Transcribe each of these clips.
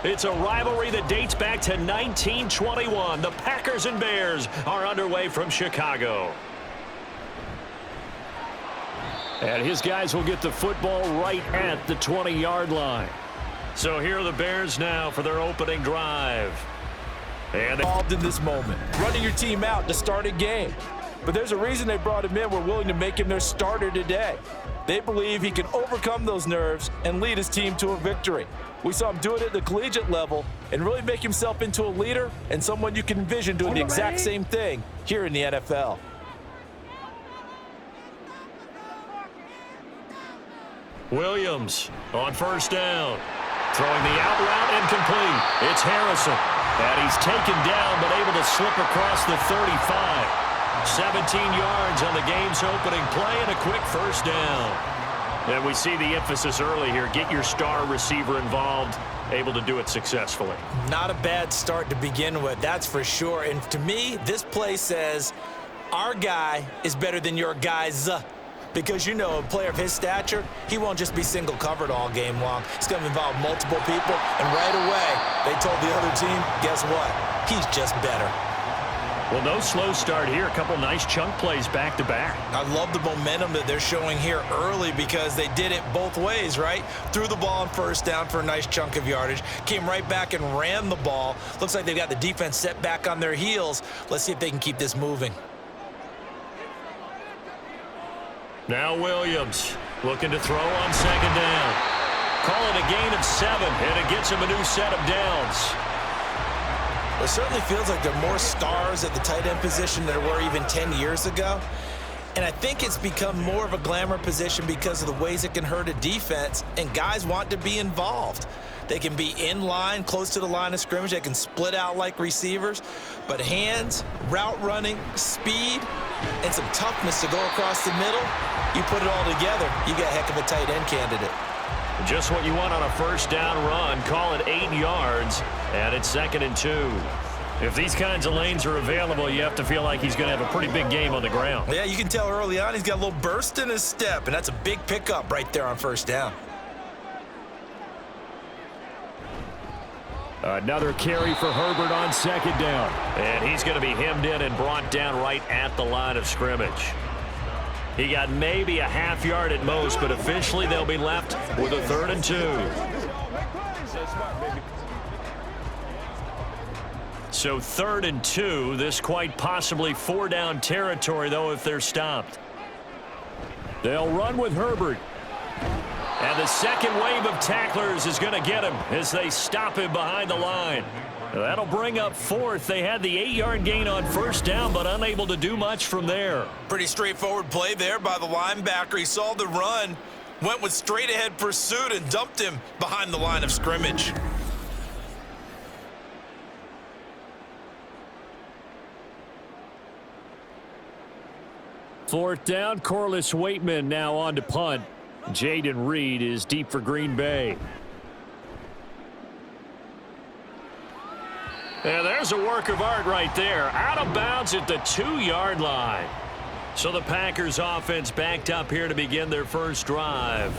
It's a rivalry that dates back to 1921. The Packers and Bears are underway from Chicago. And his guys will get the football right at the 20-yard line. So here are the Bears now for their opening drive. And involved in this moment, running your team out to start a game. But there's a reason they brought him in. We're willing to make him their starter today. They believe he can overcome those nerves and lead his team to a victory. We saw him do it at the collegiate level and really make himself into a leader and someone you can envision doing the exact same thing here in the NFL. Williams on first down. Throwing the out route incomplete. It's Harrison. And he's taken down but able to slip across the 35. 17 yards on the game's opening play and a quick first down. And we see the emphasis early here. Get your star receiver involved, able to do it successfully. Not a bad start to begin with, that's for sure. And to me, this play says our guy is better than your guys. Because, you know, a player of his stature, he won't just be single covered all game long. It's going to involve multiple people. And right away, they told the other team, guess what? He's just better. Well, no slow start here. A couple nice chunk plays back-to-back. I love the momentum that they're showing here early because they did it both ways, right? Threw the ball on first down for a nice chunk of yardage. Came right back and ran the ball. Looks like they've got the defense set back on their heels. Let's see if they can keep this moving. Now Williams looking to throw on second down. Call it a gain of 7, and it gets him a new set of downs. It certainly feels like there are more stars at the tight end position than there were even 10 years ago. And I think it's become more of a glamour position because of the ways it can hurt a defense, and guys want to be involved. They can be in line, close to the line of scrimmage. They can split out like receivers. But hands, route running, speed, and some toughness to go across the middle, you put it all together, you got a heck of a tight end candidate. Just what you want on a first down run. Call it 8 yards, and it's 2nd and 2. If these kinds of lanes are available, you have to feel like he's going to have a pretty big game on the ground. Yeah, you can tell early on he's got a little burst in his step, and that's a big pickup right there on first down. Another carry for Herbert on second down. And he's going to be hemmed in and brought down right at the line of scrimmage. He got maybe a half yard at most, but officially they'll be left with a 3rd and 2. So 3rd and 2. This quite possibly 4-down territory, though, if they're stopped. They'll run with Herbert. And the second wave of tacklers is going to get him as they stop him behind the line. That'll bring up 4th. They had the 8-yard gain on first down, but unable to do much from there. Pretty straightforward play there by the linebacker. He saw the run, went with straight-ahead pursuit, and dumped him behind the line of scrimmage. Fourth down, Corliss Waitman now on to punt. Jaden Reed is deep for Green Bay. And there's a work of art right there. Out of bounds at the 2-yard line. So the Packers offense backed up here to begin their first drive.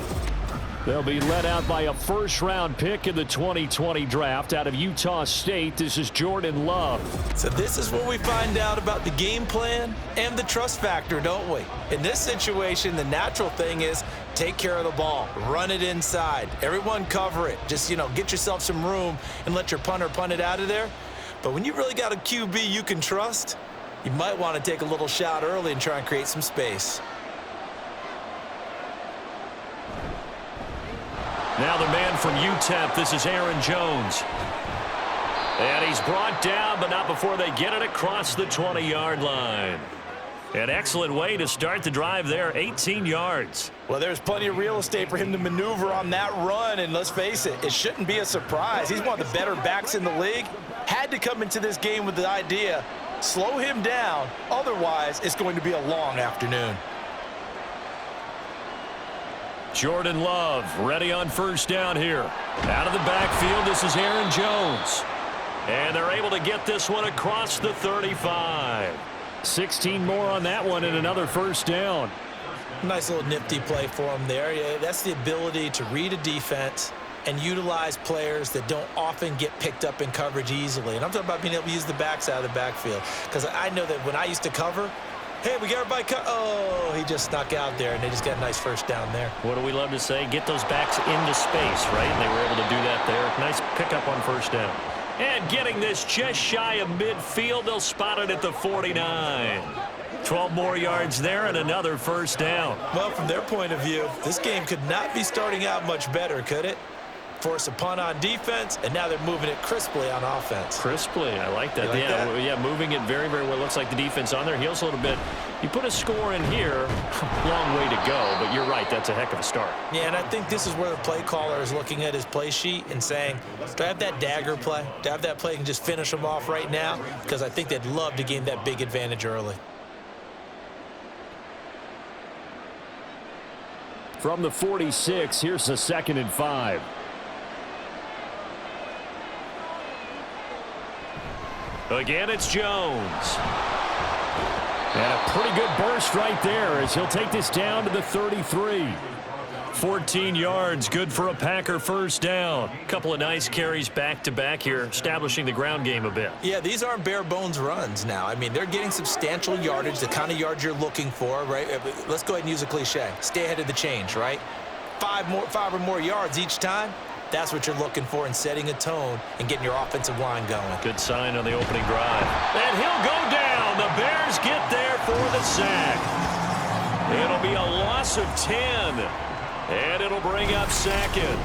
They'll be led out by a first-round pick in the 2020 draft out of Utah State. This is Jordan Love. So this is where we find out about the game plan and the trust factor, don't we? In this situation, the natural thing is take care of the ball. Run it inside. Everyone cover it. Just, get yourself some room and let your punter punt it out of there. But when you really got a QB you can trust, you might want to take a little shot early and try and create some space. Now the man from UTEP, this is Aaron Jones. And he's brought down, but not before they get it across the 20-yard line. An excellent way to start the drive there, 18 yards. Well, there's plenty of real estate for him to maneuver on that run, and let's face it, it shouldn't be a surprise. He's one of the better backs in the league. Had to come into this game with the idea, slow him down, otherwise it's going to be a long afternoon. Jordan Love ready on first down here. Out of the backfield, this is Aaron Jones. And they're able to get this one across the 35. 16 more on that one and another first down. Nice little nifty play for him there. Yeah, that's the ability to read a defense, and utilize players that don't often get picked up in coverage easily. And I'm talking about being able to use the backside of the backfield. Because I know that when I used to cover, hey, we got everybody oh, he just snuck out there, and they just got a nice first down there. What do we love to say? Get those backs into space, right? And they were able to do that there. Nice pickup on first down. And getting this just shy of midfield, they'll spot it at the 49. 12 more yards there and another first down. Well, from their point of view, this game could not be starting out much better, could it? Force a punt on defense, and now they're moving it crisply on offense. Crisply, I like that. Like that? Yeah, moving it very, very well. Looks like the defense on their heels a little bit. You put a score in here, long way to go, but you're right, that's a heck of a start. Yeah, and I think this is where the play caller is looking at his play sheet and saying, do I have that dagger play? Do I have that play and just finish them off right now? Because I think they'd love to gain that big advantage early. From the 46, here's the 2nd and 5. Again, it's Jones. And a pretty good burst right there as he'll take this down to the 33. 14 yards, good for a Packer first down. Couple of nice carries back-to-back here, establishing the ground game a bit. Yeah, these aren't bare-bones runs now. I mean, they're getting substantial yardage, the kind of yards you're looking for, right? Let's go ahead and use a cliche. Stay ahead of the change, right? Five or more yards each time. That's what you're looking for in setting a tone and getting your offensive line going. Good sign on the opening drive. And he'll go down. The Bears get there for the sack. It'll be a loss of 10. And it'll bring up 2nd.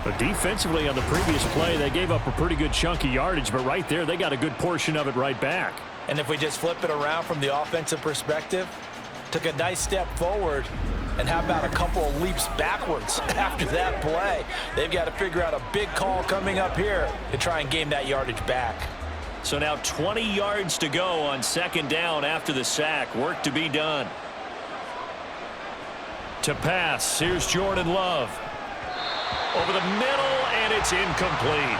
But defensively on the previous play, they gave up a pretty good chunk of yardage. But right there, they got a good portion of it right back. And if we just flip it around from the offensive perspective, took a nice step forward, and how about a couple of leaps backwards after that play? They've got to figure out a big call coming up here to try and gain that yardage back. So now 20 yards to go on 2nd down after the sack. Work to be done. To pass, here's Jordan Love. Over the middle, and it's incomplete.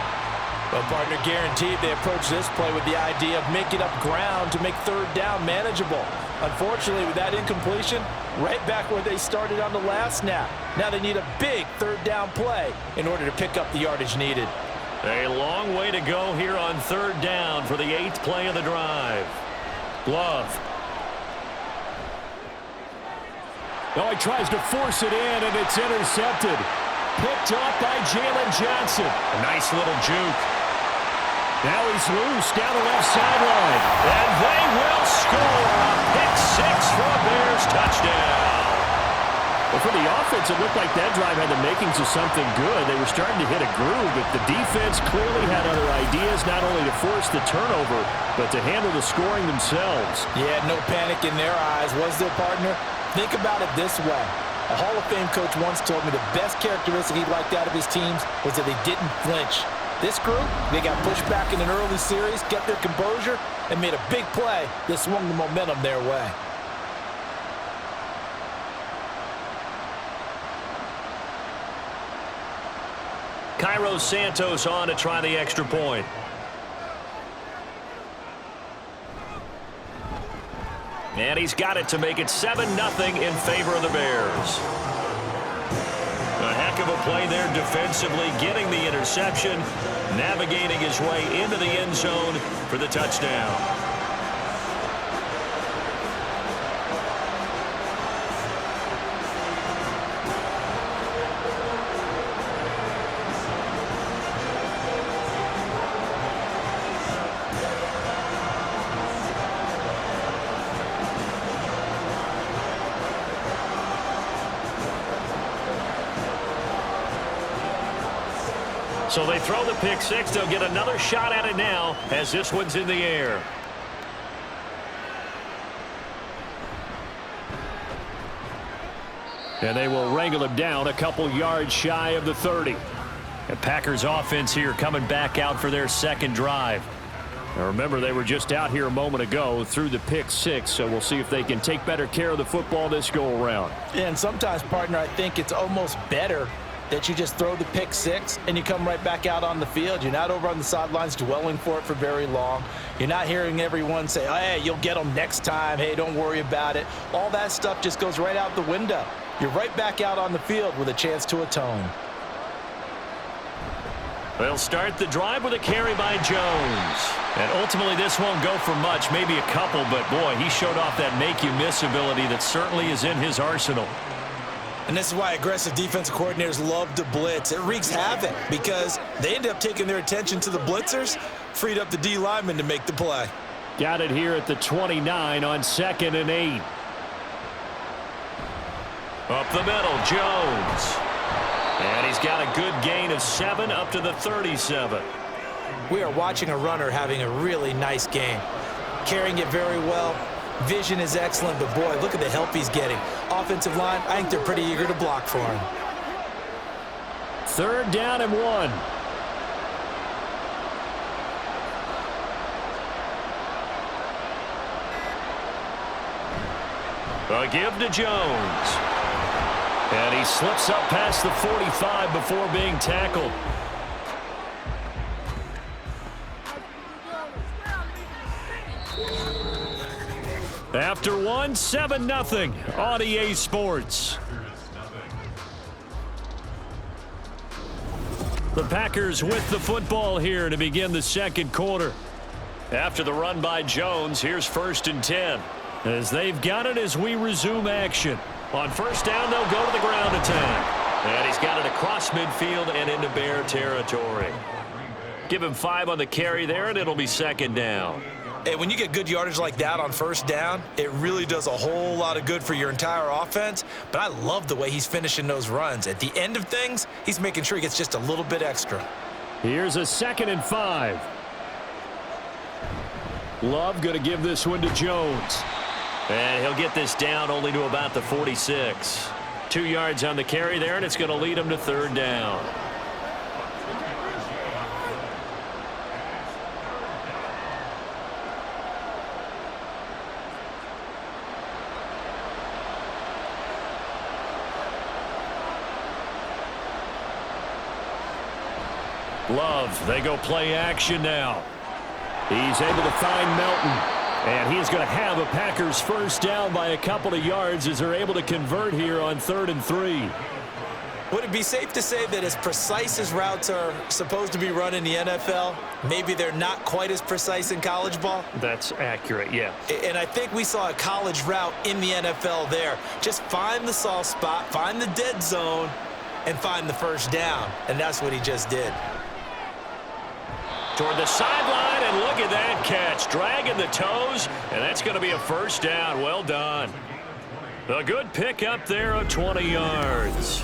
Well, partner, guaranteed they approach this play with the idea of making up ground to make 3rd down manageable. Unfortunately, with that incompletion, right back where they started on the last snap. Now they need a big 3rd down play in order to pick up the yardage needed. A long way to go here on 3rd down for the 8th play of the drive. Love. Oh, he tries to force it in, and it's intercepted. Picked up by Jalen Johnson. A nice little juke. Now he's loose down the left sideline. And they will score a pick 6 for a Bears touchdown. Well, for the offense, it looked like that drive had the makings of something good. They were starting to hit a groove, but the defense clearly had other ideas, not only to force the turnover, but to handle the scoring themselves. Yeah, no panic in their eyes, was there, partner? Think about it this way. A Hall of Fame coach once told me the best characteristic he liked out of his teams was that they didn't flinch. This group, they got pushed back in an early series, kept their composure, and made a big play that swung the momentum their way. Cairo Santos on to try the extra point. And he's got it to make it 7-0 in favor of the Bears. A heck of a play there defensively, getting the interception, navigating his way into the end zone for the touchdown. So they throw the pick 6. They'll get another shot at it now as this one's in the air. And they will wrangle him down a couple yards shy of the 30. The Packers offense here coming back out for their 2nd drive. Now remember, they were just out here a moment ago through the pick 6, so we'll see if they can take better care of the football this go around. Yeah, and sometimes, partner, I think it's almost better that you just throw the pick 6 and you come right back out on the field. You're not over on the sidelines dwelling for it for very long. You're not hearing everyone say, oh, hey, you'll get them next time. Hey, don't worry about it. All that stuff just goes right out the window. You're right back out on the field with a chance to atone. They'll start the drive with a carry by Jones. And ultimately, this won't go for much, maybe a couple, but boy, he showed off that make-you-miss ability that certainly is in his arsenal. And this is why aggressive defensive coordinators love to blitz. It wreaks havoc because they end up taking their attention to the blitzers, freed up the D lineman to make the play. Got it here at the 29 on 2nd and 8. Up the middle, Jones. And he's got a good gain of 7 up to the 37. We are watching a runner having a really nice game. Carrying it very well. Vision is excellent, but boy, look at the help he's getting. Offensive line, I think they're pretty eager to block for him. 3rd down and 1. A give to Jones. And he slips up past the 45 before being tackled. After 1, 7-0 on EA Sports. The Packers with the football here to begin the 2nd quarter. After the run by Jones, here's 1st and 10. As they've got it as we resume action. On 1st down, they'll go to the ground attack. And he's got it across midfield and into Bear territory. Give him 5 on the carry there, and it'll be 2nd down. And when you get good yardage like that on 1st down, it really does a whole lot of good for your entire offense. But I love the way he's finishing those runs. At the end of things, he's making sure he gets just a little bit extra. Here's a 2nd and 5. Love going to give this one to Jones. And he'll get this down only to about the 46. 2 yards on the carry there, and it's going to lead him to 3rd down. Love, they go play action now. He's able to find Melton. And he's going to have a Packers 1st down by a couple of yards as they're able to convert here on 3rd and 3. Would it be safe to say that as precise as routes are supposed to be run in the NFL, maybe they're not quite as precise in college ball? That's accurate, yeah. And I think we saw a college route in the NFL there. Just find the soft spot, find the dead zone, and find the 1st down. And that's what he just did. Toward the sideline, and look at that catch. Dragging the toes, and that's going to be a 1st down. Well done. A good pick up there of 20 yards.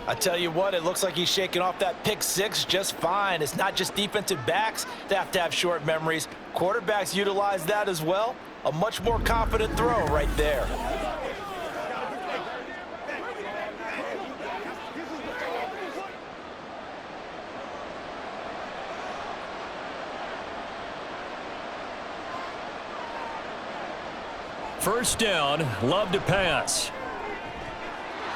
I tell you what, it looks like he's shaking off that pick 6 just fine. It's not just defensive backs that have to have short memories. Quarterbacks utilize that as well. A much more confident throw right there. First down, Love to pass.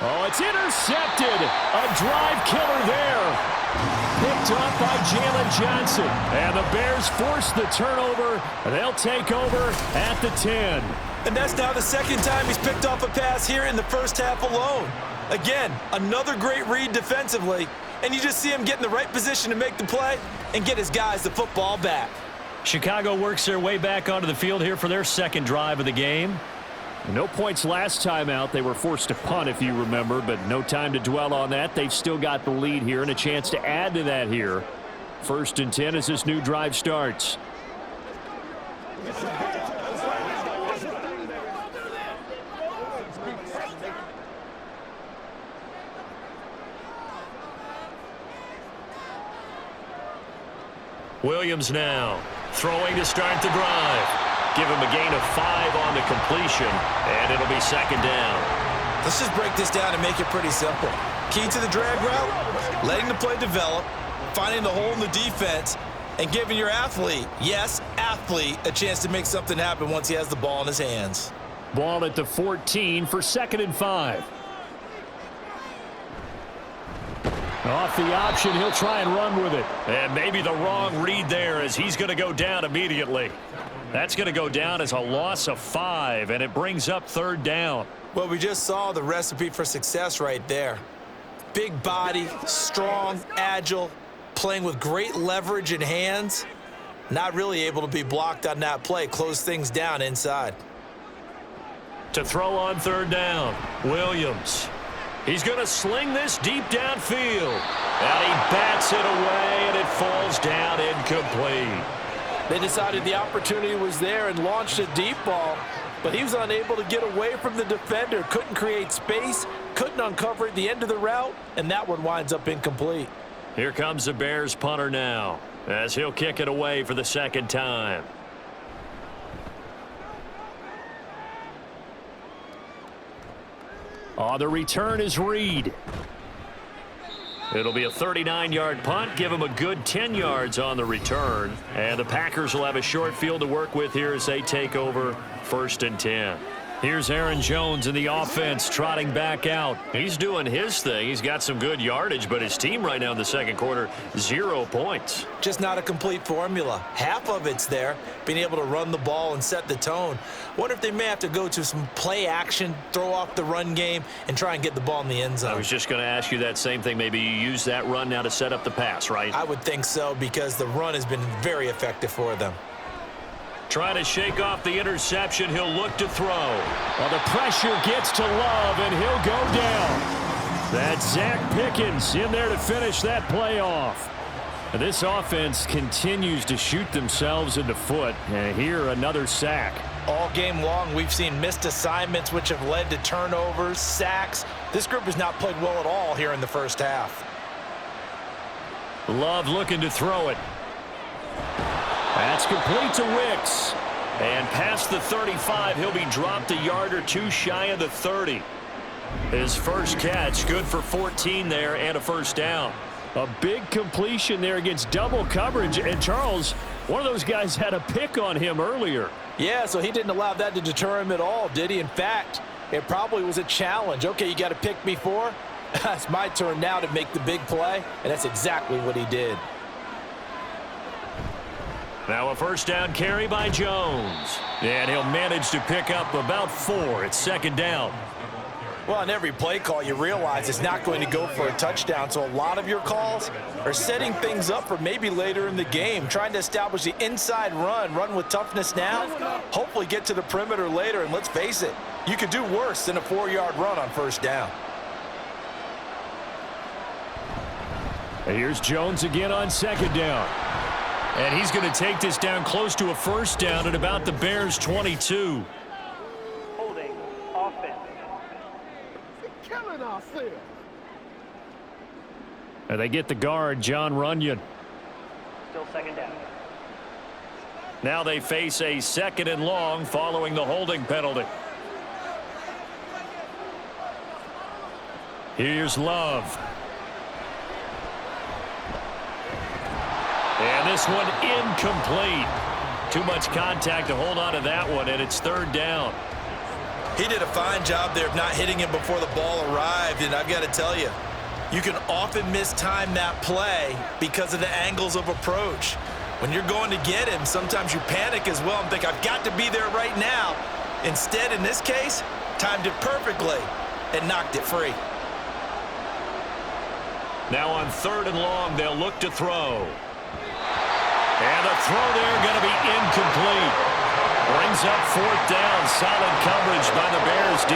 Oh, it's intercepted. A drive killer there. Picked up by Jalen Johnson. And the Bears force the turnover. They'll take over at the 10. And that's now the 2nd time he's picked off a pass here in the 1st half alone. Again, another great read defensively. And you just see him get in the right position to make the play and get his guys the football back. Chicago works their way back onto the field here for their 2nd drive of the game. No points last time out. They were forced to punt, if you remember, but no time to dwell on that. They've still got the lead here and a chance to add to that here. 1st and 10 as this new drive starts. Williams now throwing to start the drive. Give him a gain of 5 on the completion, and it'll be 2nd down. Let's just break this down and make it pretty simple. Key to the drag route, letting the play develop, finding the hole in the defense, and giving your athlete, yes, athlete, a chance to make something happen once he has the ball in his hands. Ball at the 14 for 2nd and 5. Off the option, he'll try and run with it. And maybe the wrong read there as he's going to go down immediately. That's going to go down as a loss of 5, and it brings up 3rd down. Well, we just saw the recipe for success right there. Big body, strong, agile, playing with great leverage in hands. Not really able to be blocked on that play. Close things down inside. To throw on third down, Williams. He's going to sling this deep downfield. And he bats it away, and it falls down incomplete. They decided the opportunity was there and launched a deep ball, but he was unable to get away from the defender. Couldn't create space, couldn't uncover at the end of the route, and that one winds up incomplete. Here comes the Bears punter now, as he'll kick it away for the second time. The return is Reed. It'll be a 39-yard punt. Give him a good 10 yards on the return. And the Packers will have a short field to work with here as they take over 1st and 10. Here's Aaron Jones in the offense trotting back out. He's doing his thing. He's got some good yardage, but his team right now in the second quarter, 0 points. Just not a complete formula. Half of it's there, being able to run the ball and set the tone. Wonder if they may have to go to some play action, throw off the run game, and try and get the ball in the end zone. I was just going to ask you that same thing. Maybe you use that run now to set up the pass, right? I would think so, because the run has been very effective for them. Trying to shake off the interception. He'll look to throw. Well, the pressure gets to Love, and he'll go down. That's Zach Pickens in there to finish that play off. This offense continues to shoot themselves in the foot. And here, another sack. All game long, we've seen missed assignments, which have led to turnovers, sacks. This group has not played well at all here in the first half. Love looking to throw it. That's complete to Wicks. And past the 35, he'll be dropped a yard or two shy of the 30. His first catch, good for 14 there and a first down. A big completion there against double coverage. And Charles, one of those guys had a pick on him earlier. Yeah, so he didn't allow that to deter him at all, did he? In fact, it probably was a challenge. Okay, you got to pick me for? It's my turn now to make the big play, and that's exactly what he did. Now a first down carry by Jones. And he'll manage to pick up about 4. It's second down. Well, on every play call, you realize it's not going to go for a touchdown, so a lot of your calls are setting things up for maybe later in the game, trying to establish the inside run with toughness now, hopefully get to the perimeter later, and let's face it, you could do worse than a 4-yard run on first down. And here's Jones again on second down. And he's going to take this down close to a first down at about the Bears' 22. Holding offense. Killing ourselves. And they get the guard, John Runyon. Still second down. Now they face a 2nd and long following the holding penalty. Here's Love. And this one incomplete. Too much contact to hold on to that one, and it's third down. He did a fine job there of not hitting him before the ball arrived, and I've got to tell you, you can often mistime that play because of the angles of approach. When you're going to get him, sometimes you panic as well and think, I've got to be there right now. Instead, in this case, timed it perfectly and knocked it free. Now on 3rd and long, they'll look to throw. And the throw there going to be incomplete. Brings up 4th down. Solid coverage by the Bears D.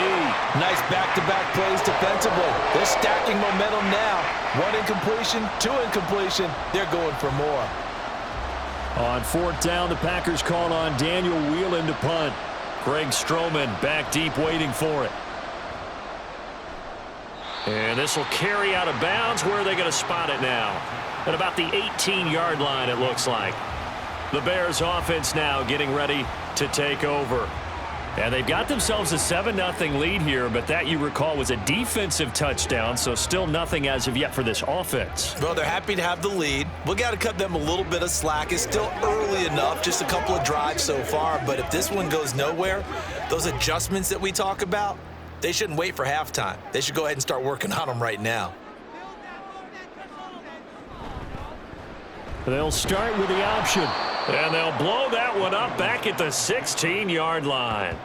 Nice back-to-back plays defensively. They're stacking momentum now. 1 incompletion, 2 incompletion. They're going for more. On 4th down, the Packers called on Daniel Whelan to punt. Greg Stroman back deep waiting for it. And this will carry out of bounds. Where are they going to spot it now? At about the 18-yard line, it looks like. The Bears offense now getting ready to take over. And they've got themselves a 7-0 lead here, but that, you recall, was a defensive touchdown, so still nothing as of yet for this offense. Well, they're happy to have the lead. We got to cut them a little bit of slack. It's still early enough, just a couple of drives so far, but if this one goes nowhere, those adjustments that we talk about, they shouldn't wait for halftime. They should go ahead and start working on them right now. They'll start with the option, and they'll blow that one up back at the 16-yard line.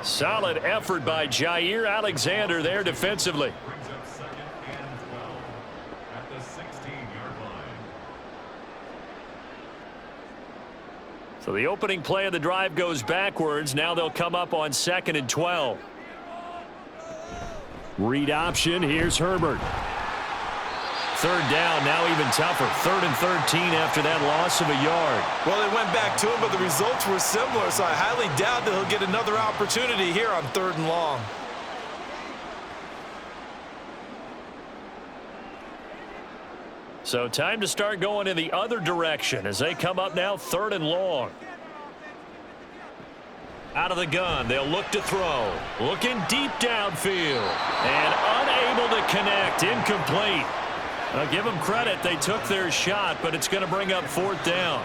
Solid effort by Jair Alexander there defensively. So the opening play of the drive goes backwards. Now they'll come up on 2nd and 12. Read option. Here's Herbert. 3rd down, now even tougher. 3rd and 13 after that loss of a yard. Well, they went back to him, but the results were similar, so I highly doubt that he'll get another opportunity here on 3rd and long. So time to start going in the other direction as they come up now 3rd and long. Out of the gun, they'll look to throw. Looking deep downfield. And unable to connect. Incomplete. I'll give them credit. They took their shot, but it's going to bring up 4th down.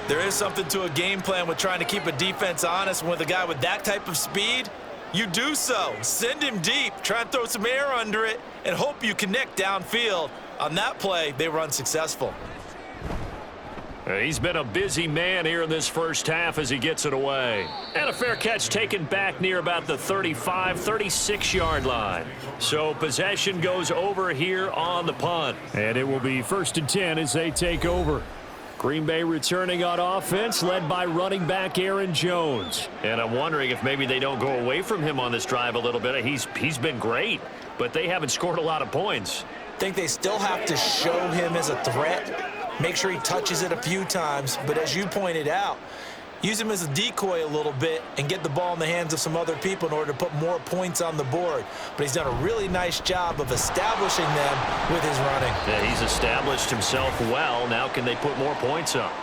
There is something to a game plan with trying to keep a defense honest. With a guy with that type of speed, you do so. Send him deep. Try and throw some air under it and hope you connect downfield. On that play, they were unsuccessful. He's been a busy man here in this first half as he gets it away. And a fair catch taken back near about the 35, 36-yard line. So possession goes over here on the punt. And it will be 1st and 10 as they take over. Green Bay returning on offense, led by running back Aaron Jones. And I'm wondering if maybe they don't go away from him on this drive a little bit. He's been great, but they haven't scored a lot of points. I think they still have to show him as a threat. Make sure he touches it a few times, but as you pointed out, use him as a decoy a little bit and get the ball in the hands of some other people in order to put more points on the board. But he's done a really nice job of establishing them with his running. Yeah, he's established himself well. Now can they put more points up?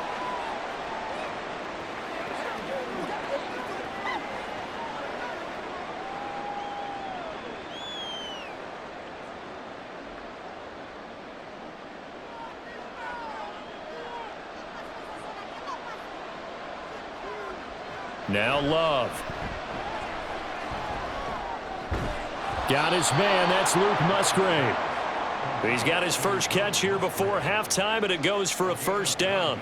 Now Love. Got his man. That's Luke Musgrave. He's got his first catch here before halftime, and it goes for a 1st down.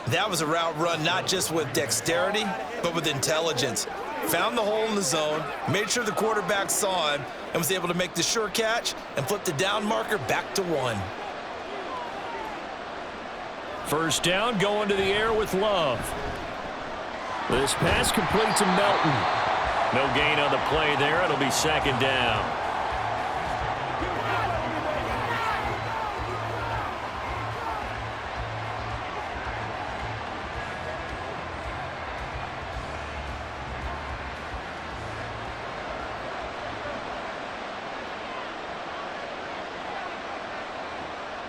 That was a route run not just with dexterity, but with intelligence. Found the hole in the zone, made sure the quarterback saw him, and was able to make the sure catch and flip the down marker back to 1. 1st down, going to the air with Love. This pass complete to Melton. No gain on the play there. It'll be 2nd down.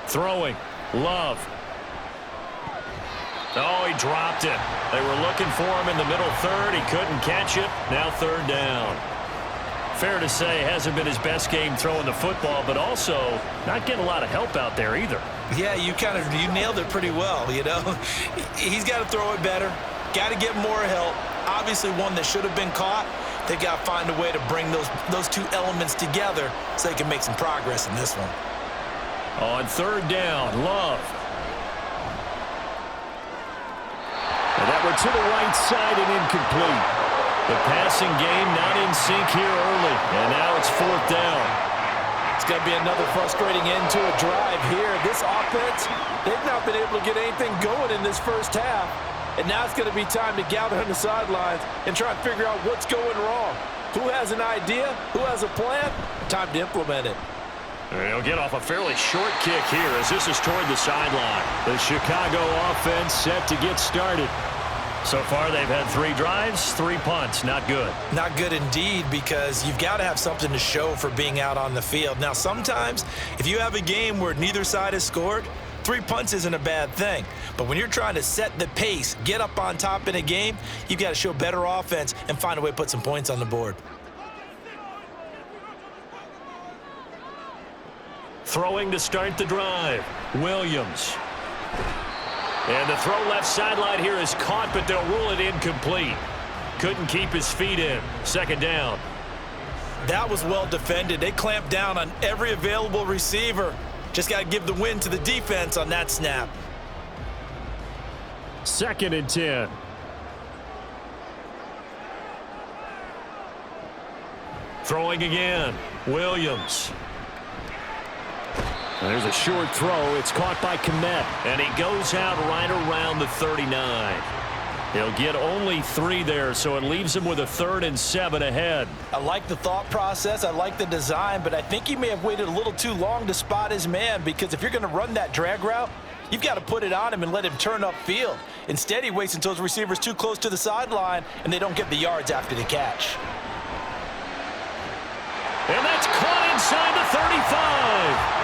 Throwing. Love. Oh, he dropped it. They were looking for him in the middle 3rd. He couldn't catch it. Now 3rd down. Fair to say, hasn't been his best game throwing the football, but also not getting a lot of help out there either. Yeah, you nailed it pretty well, you know. He's got to throw it better. Got to get more help. Obviously one that should have been caught. They got to find a way to bring those two elements together so they can make some progress in this one. On 3rd down, Love. And that one to the right side and incomplete. The passing game not in sync here early. And now it's 4th down. It's going to be another frustrating end to a drive here. This offense, they've not been able to get anything going in this first half. And now it's going to be time to gather on the sidelines and try and figure out what's going wrong. Who has an idea? Who has a plan? Time to implement it. They'll get off a fairly short kick here as this is toward the sideline. The Chicago offense set to get started. So far, they've had 3 drives, 3 punts. Not good. Not good indeed, because you've got to have something to show for being out on the field. Now, sometimes, if you have a game where neither side has scored, 3 punts isn't a bad thing. But when you're trying to set the pace, get up on top in a game, you've got to show better offense and find a way to put some points on the board. Throwing to start the drive, Williams. And the throw left sideline here is caught, but they'll rule it incomplete. Couldn't keep his feet in. 2nd down. That was well defended. They clamped down on every available receiver. Just got to give the win to the defense on that snap. 2nd and 10. Throwing again, Williams. There's a short throw. It's caught by Kmet, and he goes out right around the 39. He'll get only 3 there, so it leaves him with a 3rd and 7 ahead. I like the thought process. I like the design, but I think he may have waited a little too long to spot his man, because if you're going to run that drag route, you've got to put it on him and let him turn upfield. Instead, he waits until his receiver's too close to the sideline, and they don't get the yards after the catch. And that's caught inside the 35.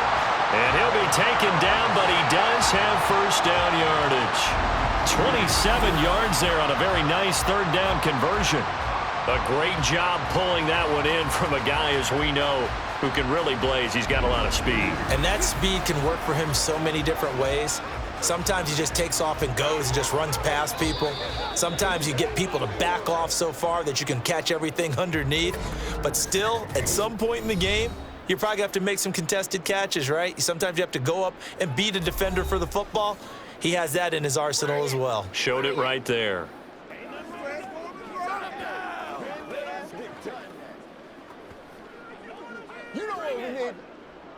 And he'll be taken down, but he does have first down yardage. 27 yards there on a very nice 3rd down conversion. A great job pulling that one in from a guy, as we know, who can really blaze. He's got a lot of speed. And that speed can work for him so many different ways. Sometimes he just takes off and goes and just runs past people. Sometimes you get people to back off so far that you can catch everything underneath. But still, at some point in the game, you're probably going to have to make some contested catches, right? Sometimes you have to go up and beat a defender for the football. He has that in his arsenal as well. Showed it right there.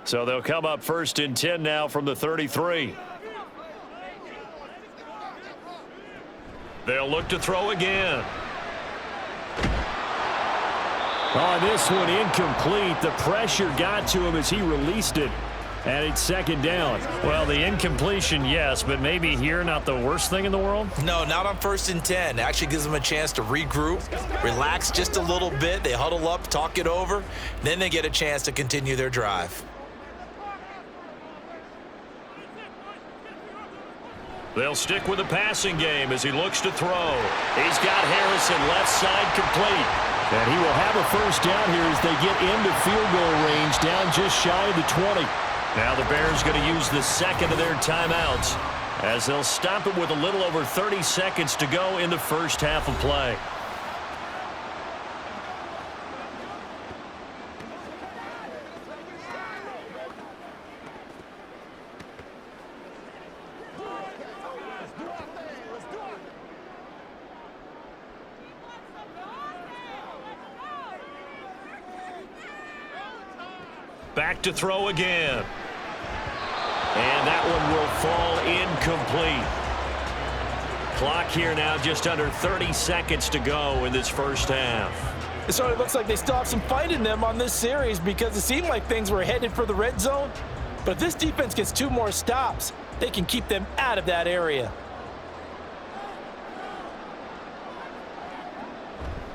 So they'll come up 1st and 10 now from the 33. They'll look to throw again. On this one, incomplete. The pressure got to him as he released it. And it's 2nd down. Well, the incompletion, yes, but maybe here not the worst thing in the world? No, not on 1st and 10. It actually gives them a chance to regroup, relax just a little bit. They huddle up, talk it over. Then they get a chance to continue their drive. They'll stick with the passing game as he looks to throw. He's got Harrison left side complete. And he will have a first down here as they get into field goal range, down just shy of the 20. Now the Bears going to use the 2nd of their timeouts as they'll stop it with a little over 30 seconds to go in the first half of play. Back to throw again. And that one will fall incomplete. Clock here now just under 30 seconds to go in this first half. It sort of looks like they still have some fight in them on this series, because it seemed like things were headed for the red zone. But if this defense gets 2 more stops, they can keep them out of that area.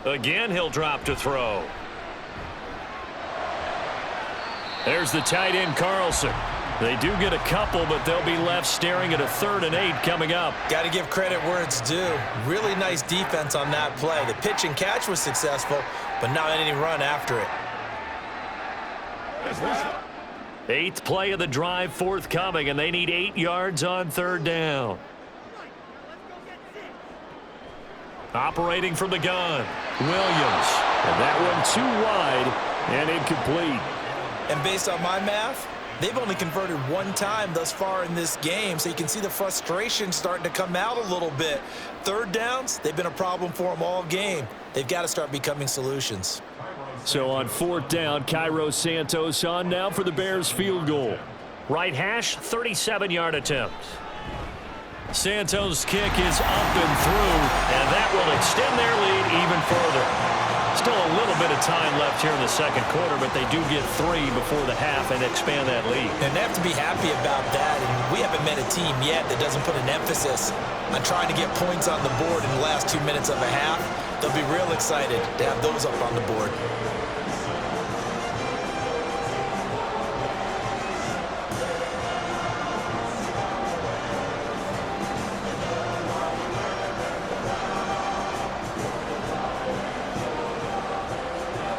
Again, he'll drop to throw. There's the tight end, Carlson. They do get a couple, but they'll be left staring at a 3rd and 8 coming up. Got to give credit where it's due. Really nice defense on that play. The pitch and catch was successful, but not any run after it. 8th play of the drive forthcoming, and they need 8 yards on 3rd down. Operating from the gun, Williams. And that one too wide and incomplete. And based on my math, they've only converted 1 time thus far in this game, so you can see the frustration starting to come out a little bit. 3rd downs, they've been a problem for them all game. They've got to start becoming solutions. So on 4th down, Cairo Santos on now for the Bears field goal. Right hash, 37-yard attempt. Santos' kick is up and through, and that will extend their lead even further. Still a little bit of time left here in the 2nd quarter, but they do get 3 before the half and expand that lead. And they have to be happy about that, and we haven't met a team yet that doesn't put an emphasis on trying to get points on the board in the last 2 minutes of a half. They'll be real excited to have those up on the board.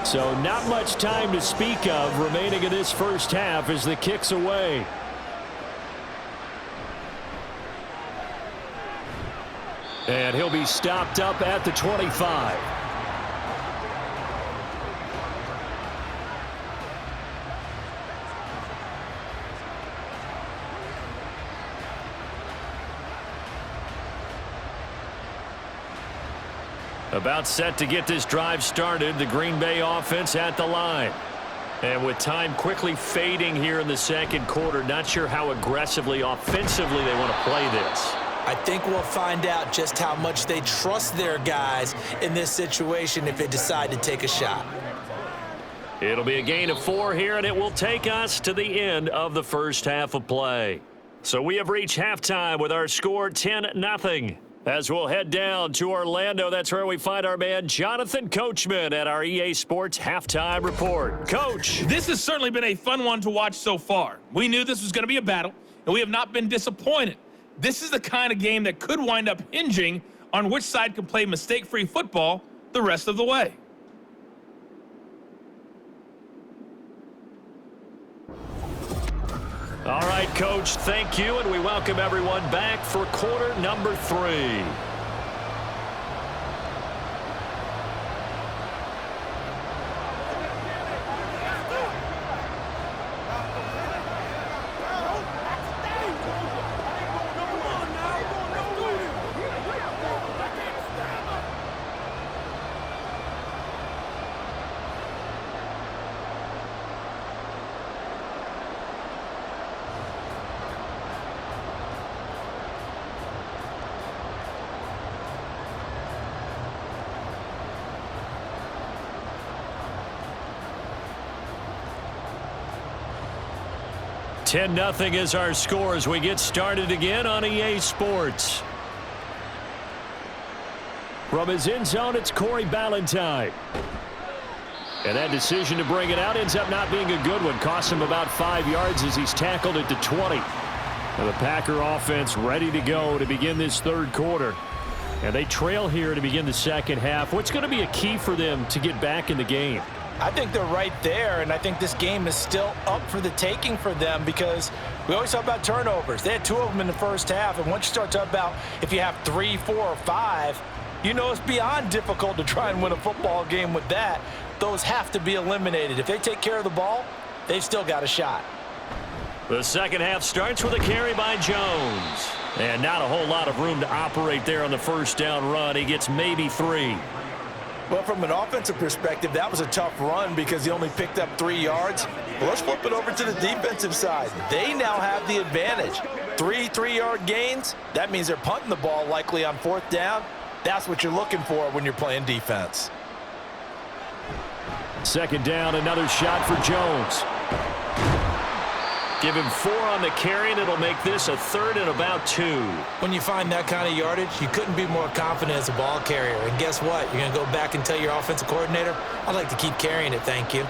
So not much time to speak of remaining in this first half as the kick's away. And he'll be stopped up at the 25. About set to get this drive started, the Green Bay offense at the line. And with time quickly fading here in the 2nd quarter, not sure how aggressively, offensively they want to play this. I think we'll find out just how much they trust their guys in this situation if they decide to take a shot. It'll be a gain of 4 here, and it will take us to the end of the first half of play. So we have reached halftime with our score 10-0. As we'll head down to Orlando, that's where we find our man Jonathan Coachman at our EA Sports Halftime Report. Coach. This has certainly been a fun one to watch so far. We knew this was going to be a battle, and we have not been disappointed. This is the kind of game that could wind up hinging on which side can play mistake-free football the rest of the way. All right, Coach, thank you, and we welcome everyone back for quarter number 3. Nothing is our score as we get started again on EA Sports. From his end zone, it's Corey Ballantyne. And that decision to bring it out ends up not being a good one. Costs him about 5 yards as he's tackled at the 20. And the Packer offense ready to go to begin this third quarter. And they trail here to begin the second half. What's going to be a key for them to get back in the game? I think they're right there, and I think this game is still up for the taking for them because we always talk about turnovers. They had 2 of them in the first half, and once you start talking about if you have 3, 4, or 5, you know it's beyond difficult to try and win a football game with that. Those have to be eliminated. If they take care of the ball, they've still got a shot. The second half starts with a carry by Jones. And not a whole lot of room to operate there on the first down run. He gets maybe 3. Well, from an offensive perspective, that was a tough run because he only picked up 3 yards. Well, let's flip it over to the defensive side. They now have the advantage. 3 3-yard gains, that means they're punting the ball likely on 4th down. That's what you're looking for when you're playing defense. Second down, another shot for Jones. Give him 4 on the carry, and it'll make this a 3rd and about 2. When you find that kind of yardage, you couldn't be more confident as a ball carrier. And guess what? You're going to go back and tell your offensive coordinator, I'd like to keep carrying it, thank you.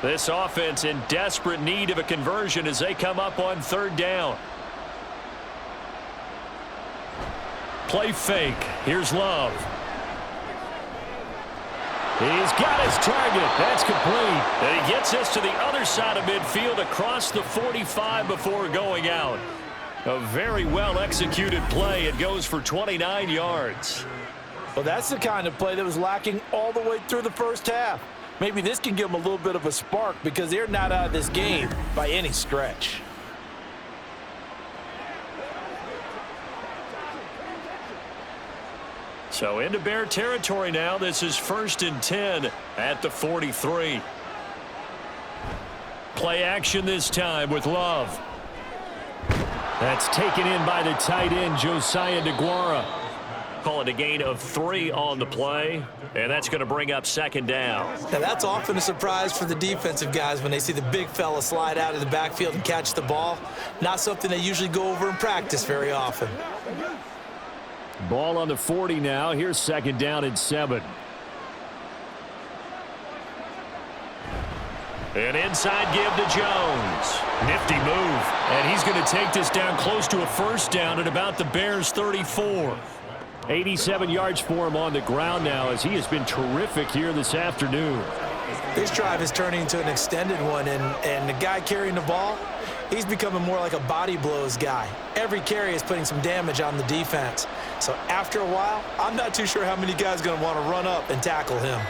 This offense in desperate need of a conversion as they come up on 3rd down. Play fake. Here's Love. He's got his target. That's complete. And he gets us to the other side of midfield across the 45 before going out. A very well-executed play. It goes for 29 yards. Well, that's the kind of play that was lacking all the way through the first half. Maybe this can give them a little bit of a spark because they're not out of this game by any stretch. So into Bear territory now. This is 1st and 10 at the 43. Play action this time with Love. That's taken in by the tight end, Josiah DeGuara. Call it a gain of 3 on the play, and that's going to bring up 2nd down. Now, that's often a surprise for the defensive guys when they see the big fella slide out of the backfield and catch the ball. Not something they usually go over in practice very often. Ball on the 40 now. Here's 2nd down and 7. An inside give to Jones. Nifty move. And he's going to take this down close to a 1st down at about the Bears' 34. 87 yards for him on the ground now as he has been terrific here this afternoon. This drive is turning into an extended one, and the guy carrying the ball, he's becoming more like a body blows guy. Every carry is putting some damage on the defense. So after a while, I'm not too sure how many guys are going to want to run up and tackle him.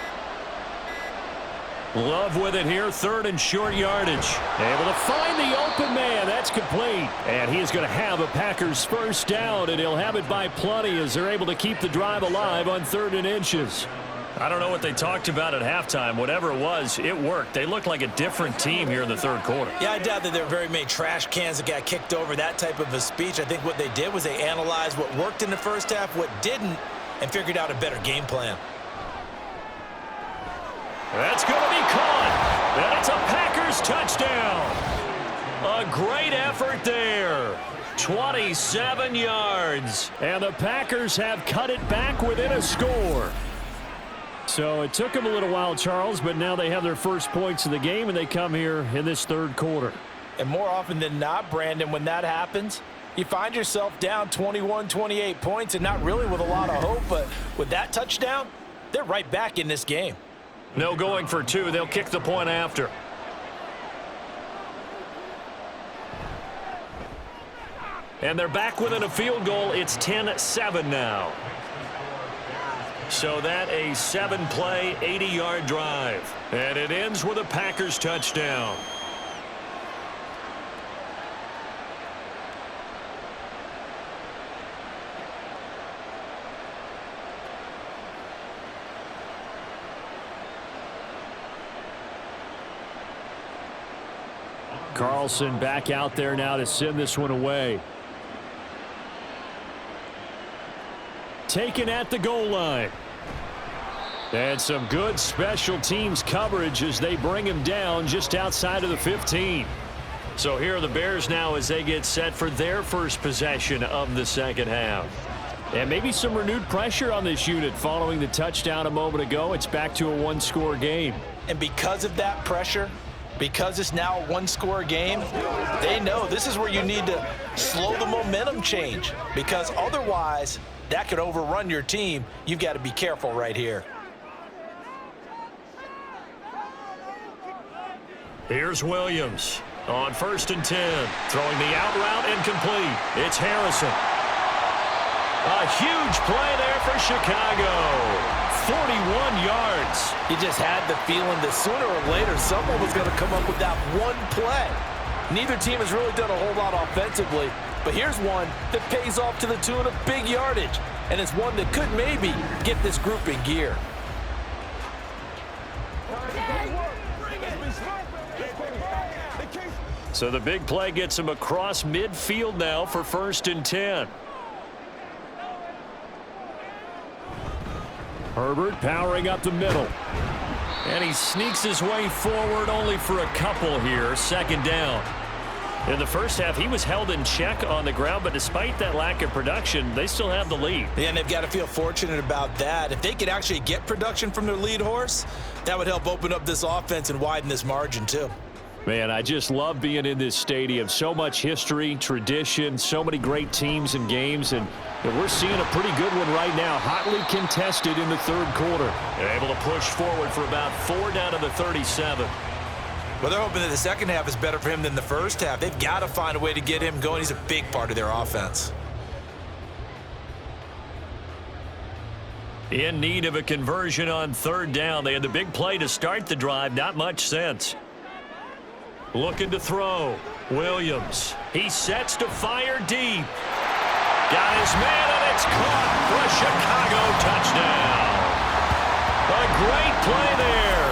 Love with it here, 3rd and short yardage. Able to find the open man. That's complete. And he is going to have a Packers 1st down, and he'll have it by plenty as they're able to keep the drive alive on 3rd and inches. I don't know what they talked about at halftime. Whatever it was, it worked. They looked like a different team here in the third quarter. Yeah, I doubt that there were very many trash cans that got kicked over, that type of a speech. I think what they did was they analyzed what worked in the first half, what didn't, and figured out a better game plan. That's going to be caught. And it's a Packers touchdown. A great effort there. 27 yards. And the Packers have cut it back within a score. So it took them a little while, Charles, but now they have their first points of the game, and they come here in this third quarter. And more often than not, Brandon, when that happens, you find yourself down 21, 28 points and not really with a lot of hope, but with that touchdown, they're right back in this game. No going for two. They'll kick the point after. And they're back within a field goal. It's 10-7 now. So that a 7-play, 80-yard drive. And it ends with a Packers touchdown. Carlson back out there now to send this one away. Taken at the goal line. And some good special teams coverage as they bring him down just outside of the 15. So here are the Bears now as they get set for their first possession of the second half. And maybe some renewed pressure on this unit following the touchdown a moment ago. It's back to a one-score game. And because of that pressure, because it's now a one-score game, they know this is where you need to slow the momentum change, because otherwise that could overrun your team. You've got to be careful right here. Here's Williams on 1st and 10. Throwing the out route incomplete. It's Harrison. A huge play there for Chicago. 41 yards. You just had the feeling that sooner or later someone was going to come up with that one play. Neither team has really done a whole lot offensively, but here's one that pays off to the tune of big yardage, and it's one that could maybe get this group in gear. So the big play gets him across midfield now for 1st and 10. Herbert powering up the middle. And he sneaks his way forward only for a couple here. 2nd down. In the first half, he was held in check on the ground, but despite that lack of production, they still have the lead. Yeah, and they've got to feel fortunate about that. If they could actually get production from their lead horse, that would help open up this offense and widen this margin too. Man, I just love being in this stadium. So much history, tradition, so many great teams and games, and we're seeing a pretty good one right now. Hotly contested in the third quarter. They're able to push forward for about 4 down to the 37. Well, they're hoping that the second half is better for him than the first half. They've got to find a way to get him going. He's a big part of their offense. In need of a conversion on 3rd down. They had the big play to start the drive. Not much sense. Looking to throw. Williams. He sets to fire deep. Got his man, and it's caught for a Chicago touchdown. A great play there.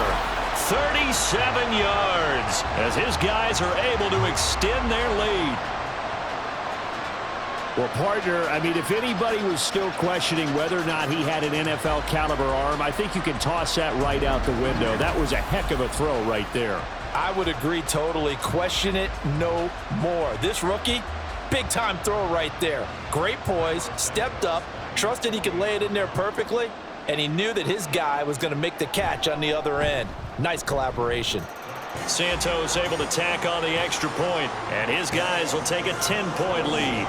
37 yards as his guys are able to extend their lead. Well, partner, I mean, if anybody was still questioning whether or not he had an NFL caliber arm, I think you can toss that right out the window. That was a heck of a throw right there. I would agree totally. Question it no more. This rookie, big-time throw right there. Great poise, stepped up, trusted he could lay it in there perfectly, and he knew that his guy was going to make the catch on the other end. Nice collaboration. Santos able to tack on the extra point, and his guys will take a 10-point lead.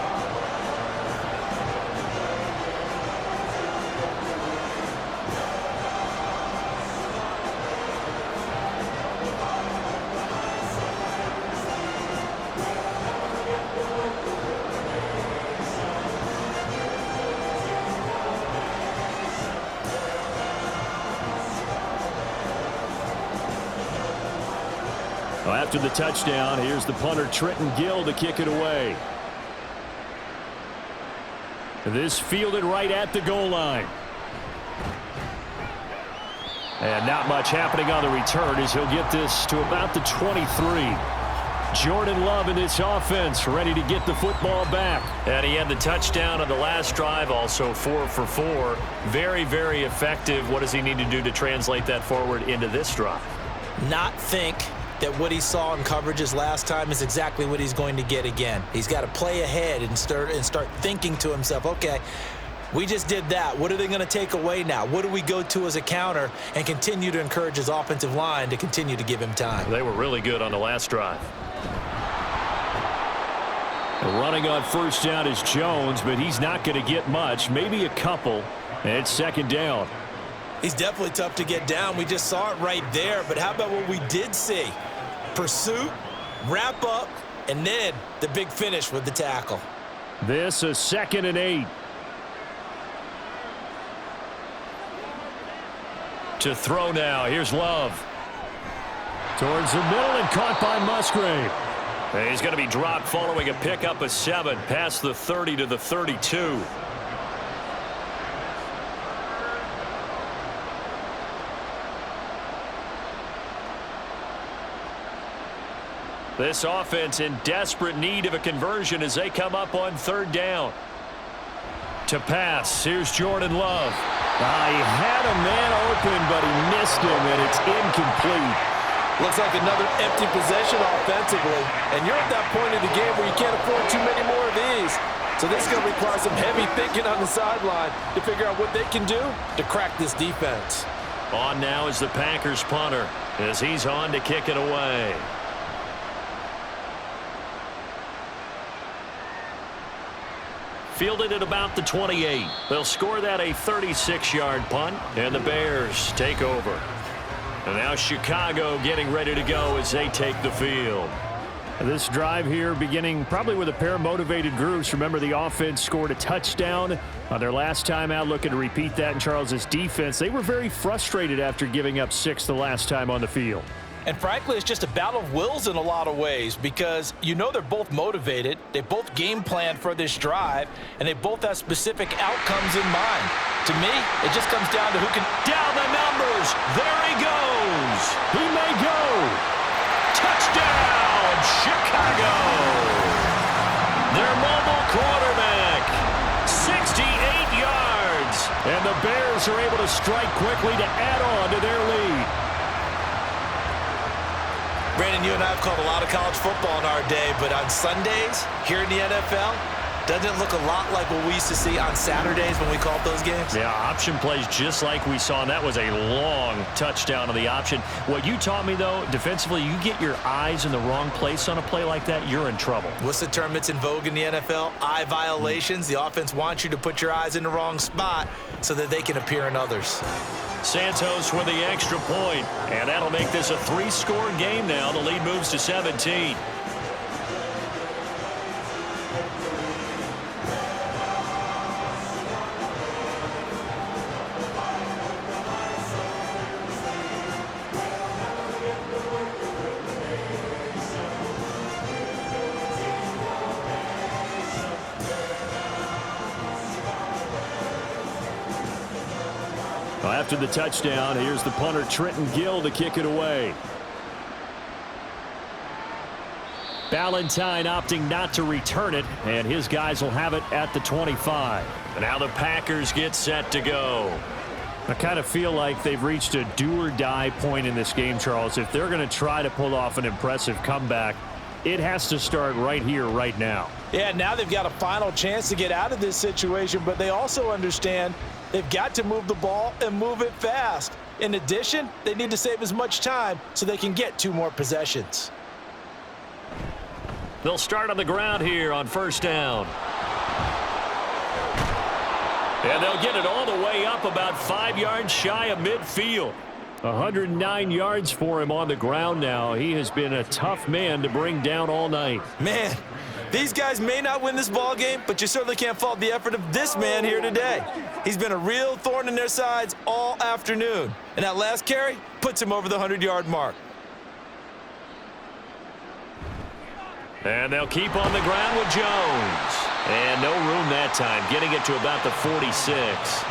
After the touchdown, here's the punter Trenton Gill to kick it away. This fielded right at the goal line. And not much happening on the return as he'll get this to about the 23. Jordan Love in this offense ready to get the football back. And he had the touchdown on the last drive, also 4 for 4. Very, very effective. What does he need to do to translate that forward into this drive? Not think that what he saw in coverages last time is exactly what he's going to get again. He's got to play ahead and start thinking to himself, okay, we just did that. What are they going to take away now? What do we go to as a counter? And continue to encourage his offensive line to continue to give him time. They were really good on the last drive. Running on first down is Jones, but he's not going to get much, maybe a couple. And it's second down. He's definitely tough to get down. We just saw it right there. But how about what we did see? Pursuit, wrap up, and then the big finish with the tackle. This is 2nd and 8. To throw now. Here's Love. Towards the middle and caught by Musgrave. And he's going to be dropped following a pickup of 7 past the 30 to the 32. This offense in desperate need of a conversion as they come up on 3rd down. To pass, here's Jordan Love. He had a man open, but he missed him, and it's incomplete. Looks like another empty possession offensively. And you're at that point in the game where you can't afford too many more of these. So this is going to require some heavy thinking on the sideline to figure out what they can do to crack this defense. On now is the Packers punter as he's on to kick it away. Fielded at about the 28. They'll score that a 36-yard punt, and the Bears take over. And now Chicago getting ready to go as they take the field. This drive here beginning probably with a pair of motivated groups. Remember, the offense scored a touchdown on their last time out, looking to repeat that in Charles's defense. They were very frustrated after giving up 6 the last time on the field. And frankly, it's just a battle of wills in a lot of ways because you know they're both motivated. They both game planned for this drive, and they both have specific outcomes in mind. To me, it just comes down to who can down the numbers. There he goes. He may go. Touchdown, Chicago. Their mobile quarterback, 68 yards. And the Bears are able to strike quickly to add on to their lead. Brandon, you and I have called a lot of college football in our day, but on Sundays here in the NFL, doesn't it look a lot like what we used to see on Saturdays when we called those games? Yeah, option plays just like we saw, and that was a long touchdown of the option. What you taught me, though, defensively, you get your eyes in the wrong place on a play like that, you're in trouble. What's the term that's in vogue in the NFL? Eye violations. The offense wants you to put your eyes in the wrong spot so that they can appear in others. Santos with the extra point, and that'll make this a 3-score game now. The lead moves to 17. After the touchdown, here's the punter Trenton Gill to kick it away. Ballantyne opting not to return it, and his guys will have it at the 25. And now the Packers get set to go. I kind of feel like they've reached a do-or-die point in this game, Charles. If they're going to try to pull off an impressive comeback, it has to start right here, right now. Yeah, now they've got a final chance to get out of this situation, but they also understand they've got to move the ball and move it fast. In addition, they need to save as much time so they can get 2 more possessions. They'll start on the ground here on first down. And they'll get it all the way up about 5 yards shy of midfield. 109 yards for him on the ground now. He has been a tough man to bring down all night. Man, these guys may not win this ball game, but you certainly can't fault the effort of this man here today. He's been a real thorn in their sides all afternoon. And that last carry puts him over the 100-yard mark. And they'll keep on the ground with Jones. And no room that time, getting it to about the 46.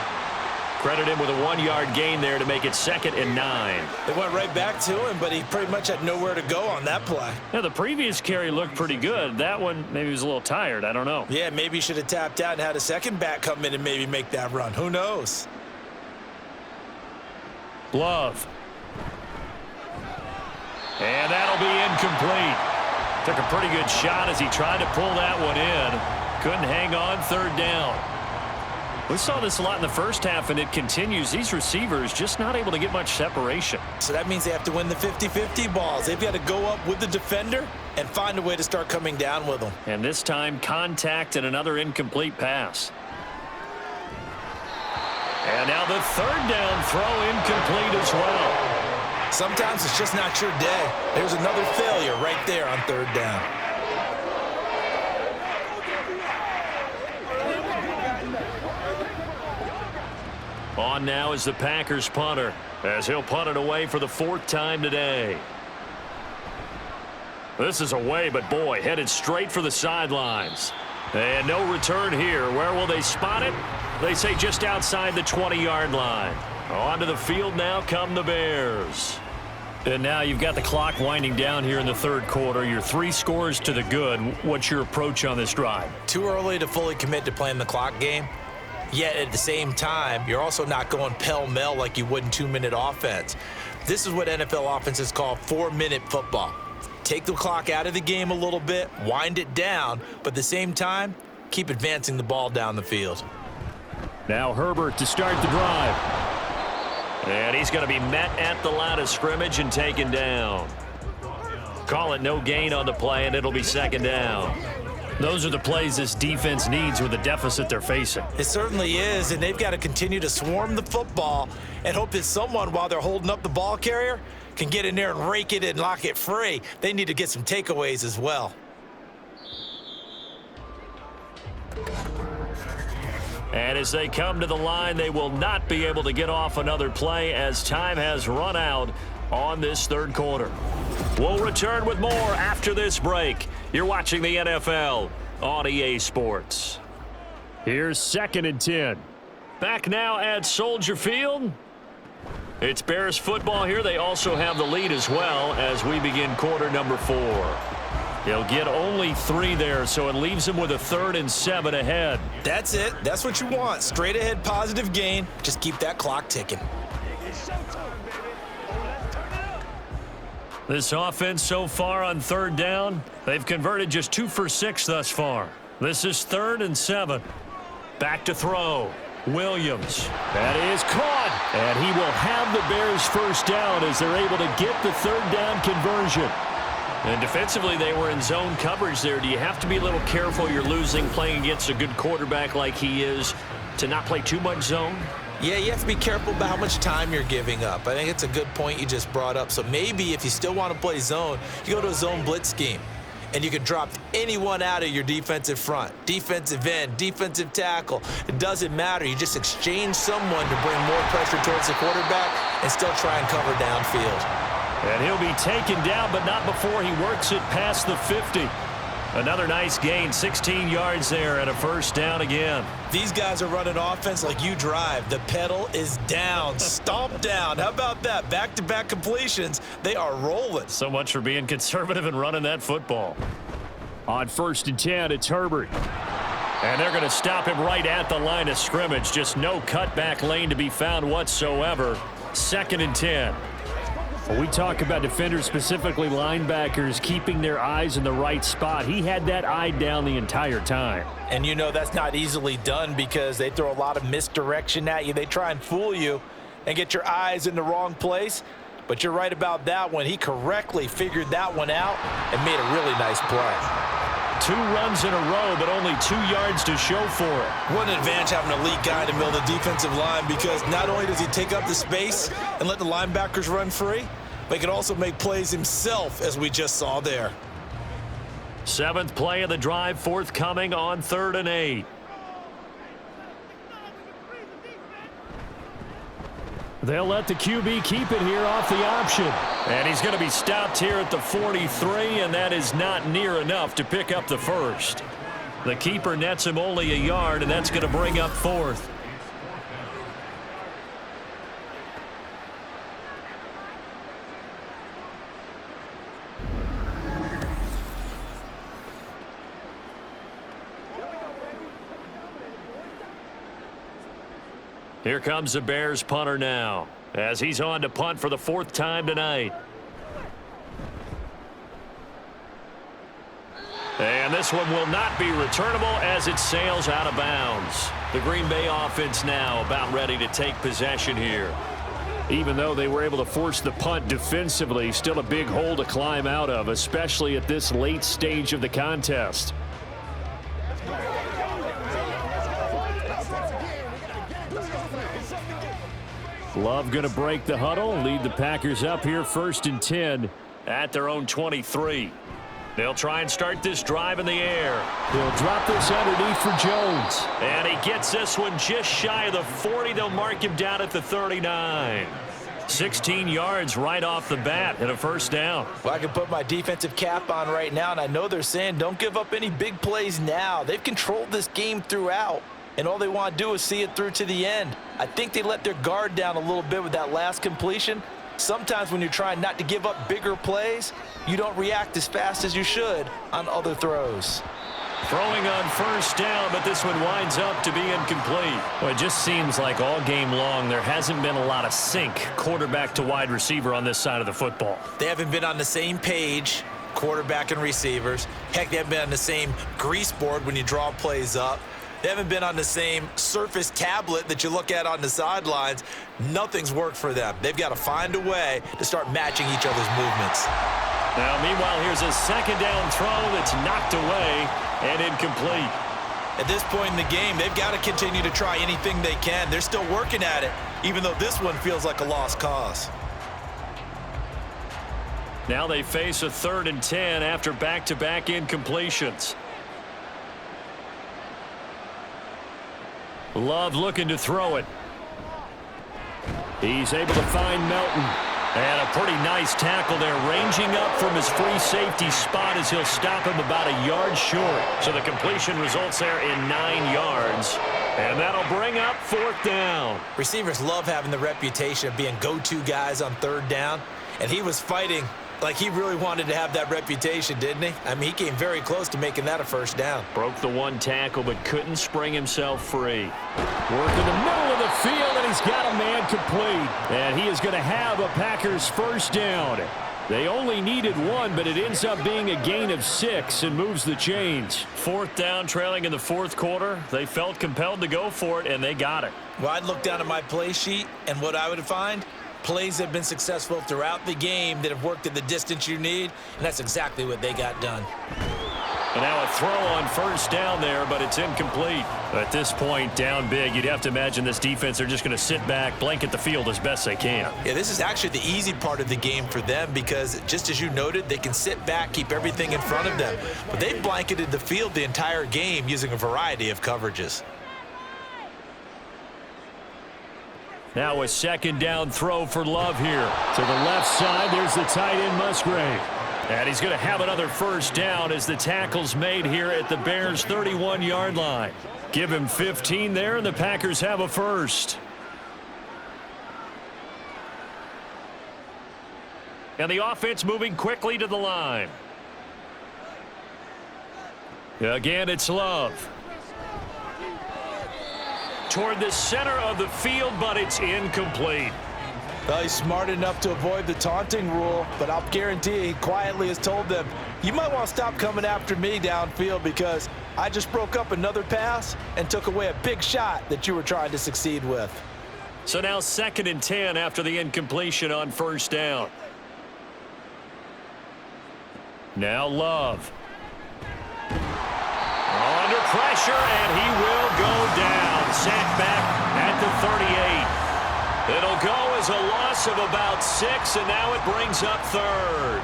Credit him with a 1-yard gain there to make it 2nd and 9. They went right back to him, but he pretty much had nowhere to go on that play. Yeah, the previous carry looked pretty good. That one, maybe he was a little tired. I don't know. Yeah, maybe he should have tapped out and had a second back come in and maybe make that run. Who knows? Love. And that'll be incomplete. Took a pretty good shot as he tried to pull that one in. Couldn't hang on 3rd down. We saw this a lot in the first half, and it continues. These receivers just not able to get much separation. So that means they have to win the 50-50 balls. They've got to go up with the defender and find a way to start coming down with them. And this time, contact and another incomplete pass. And now the 3rd down throw incomplete as well. Sometimes it's just not your day. There's another failure right there on 3rd down. On now is the Packers punter, as he'll punt it away for the 4th time today. This is away, but boy, headed straight for the sidelines. And no return here. Where will they spot it? They say just outside the 20-yard line. Onto the field now come the Bears. And now you've got the clock winding down here in the 3rd quarter. You're 3 scores to the good. What's your approach on this drive? Too early to fully commit to playing the clock game. Yet at the same time, you're also not going pell-mell like you would in 2-minute offense. This is what NFL offenses call 4-minute football. Take the clock out of the game a little bit, wind it down, but at the same time, keep advancing the ball down the field. Now Herbert to start the drive. And he's going to be met at the line of scrimmage and taken down. Call it no gain on the play, and it'll be 2nd down. Those are the plays this defense needs with the deficit they're facing. It certainly is, and they've got to continue to swarm the football and hope that someone, while they're holding up the ball carrier, can get in there and rake it and lock it free. They need to get some takeaways as well. And as they come to the line, they will not be able to get off another play as time has run out on this 3rd quarter. We'll return with more after this break. You're watching the NFL on EA Sports. Here's 2nd and 10. Back now at Soldier Field. It's Bears football here. They also have the lead as well as we begin quarter number 4. He'll get only 3 there, so it leaves him with a 3rd and 7 ahead. That's it. That's what you want. Straight ahead positive gain. Just keep that clock ticking. This offense so far on 3rd down, they've converted just 2 for 6 thus far. This is 3rd and 7. Back to throw. Williams. That is caught. And he will have the Bears 1st down as they're able to get the 3rd down conversion. And defensively, they were in zone coverage there. Do you have to be a little careful? You're losing playing against a good quarterback like he is to not play too much zone? Yeah, you have to be careful about how much time you're giving up. I think it's a good point you just brought up. So maybe if you still want to play zone, you go to a zone blitz scheme. And you can drop anyone out of your defensive front. Defensive end, defensive tackle. It doesn't matter. You just exchange someone to bring more pressure towards the quarterback and still try and cover downfield. And he'll be taken down, but not before he works it past the 50. Another nice gain, 16 yards there, and a 1st down again. These guys are running offense like you drive. The pedal is down, stomp down. How about that? Back-to-back completions. They are rolling. So much for being conservative and running that football. On 1st and 10, it's Herbert. And they're going to stop him right at the line of scrimmage. Just no cutback lane to be found whatsoever. 2nd and 10. We talk about defenders, specifically linebackers, keeping their eyes in the right spot. He had that eye down the entire time. And you know that's not easily done because they throw a lot of misdirection at you. They try and fool you and get your eyes in the wrong place. But you're right about that one. He correctly figured that one out and made a really nice play. 2 runs in a row, but only 2 yards to show for it. What an advantage having an elite guy in the middle of the defensive line, because not only does he take up the space and let the linebackers run free, but he can also make plays himself, as we just saw there. 7th play of the drive, forthcoming on 3rd and 8. They'll let the QB keep it here off the option. And he's going to be stopped here at the 43, and that is not near enough to pick up the 1st. The keeper nets him only a yard, and that's going to bring up 4th. Here comes the Bears punter now, as he's on to punt for the 4th time tonight. And this one will not be returnable as it sails out of bounds. The Green Bay offense now about ready to take possession here. Even though they were able to force the punt defensively, still a big hole to climb out of, especially at this late stage of the contest. Love going to break the huddle, lead the Packers up here 1st and 10 at their own 23. They'll try and start this drive in the air. They'll drop this underneath for Jones. And he gets this one just shy of the 40. They'll mark him down at the 39. 16 yards right off the bat and a 1st down. Well, I can put my defensive cap on right now, and I know they're saying don't give up any big plays now. They've controlled this game throughout, and all they want to do is see it through to the end. I think they let their guard down a little bit with that last completion. Sometimes when you're trying not to give up bigger plays, you don't react as fast as you should on other throws. Throwing on 1st down, but this one winds up to be incomplete. Well, it just seems like all game long there hasn't been a lot of sync quarterback to wide receiver on this side of the football. They haven't been on the same page, quarterback and receivers. Heck, they haven't been on the same grease board when you draw plays up. They haven't been on the same Surface tablet that you look at on the sidelines. Nothing's worked for them. They've got to find a way to start matching each other's movements. Now, meanwhile, here's a 2nd down throw that's knocked away and incomplete. At this point in the game, they've got to continue to try anything they can. They're still working at it, even though this one feels like a lost cause. Now they face a 3rd and 10 after back-to-back incompletions. Love looking to throw it. He's able to find Melton. And a pretty nice tackle there, ranging up from his free safety spot as he'll stop him about a yard short. So the completion results there in 9 yards. And that'll bring up 4th down. Receivers love having the reputation of being go-to guys on 3rd down. And he was fighting like he really wanted to have that reputation, didn't he? I mean, he came very close to making that a 1st down. Broke the 1 tackle, but couldn't spring himself free. Work in the middle of the field, and he's got a man complete. And he is going to have a Packers 1st down. They only needed 1, but it ends up being a gain of 6 and moves the chains. 4th down, trailing in the 4th quarter. They felt compelled to go for it, and they got it. Well, I'd look down at my play sheet, and what I would find, plays have been successful throughout the game that have worked at the distance you need, and that's exactly what they got done. And now a throw on 1st down there, but it's incomplete. At this point, down big, you'd have to imagine this defense are just going to sit back, blanket the field as best they can. Yeah, this is actually the easy part of the game for them because, just as you noted, they can sit back, keep everything in front of them. But they've blanketed the field the entire game using a variety of coverages. Now a 2nd down throw for Love here. To the left side, there's the tight end Musgrave. And he's going to have another 1st down as the tackle's made here at the Bears' 31-yard line. Give him 15 there, and the Packers have a 1st. And the offense moving quickly to the line. Again, it's Love. Toward the center of the field, but it's incomplete. Well, he's smart enough to avoid the taunting rule, but I'll guarantee he quietly has told them, you might want to stop coming after me downfield because I just broke up another pass and took away a big shot that you were trying to succeed with. So now 2nd and 10 after the incompletion on 1st down. Now Love. Under pressure, and he will go down. Sacked back at the 38. It'll go as a loss of about 6, and now it brings up 3rd.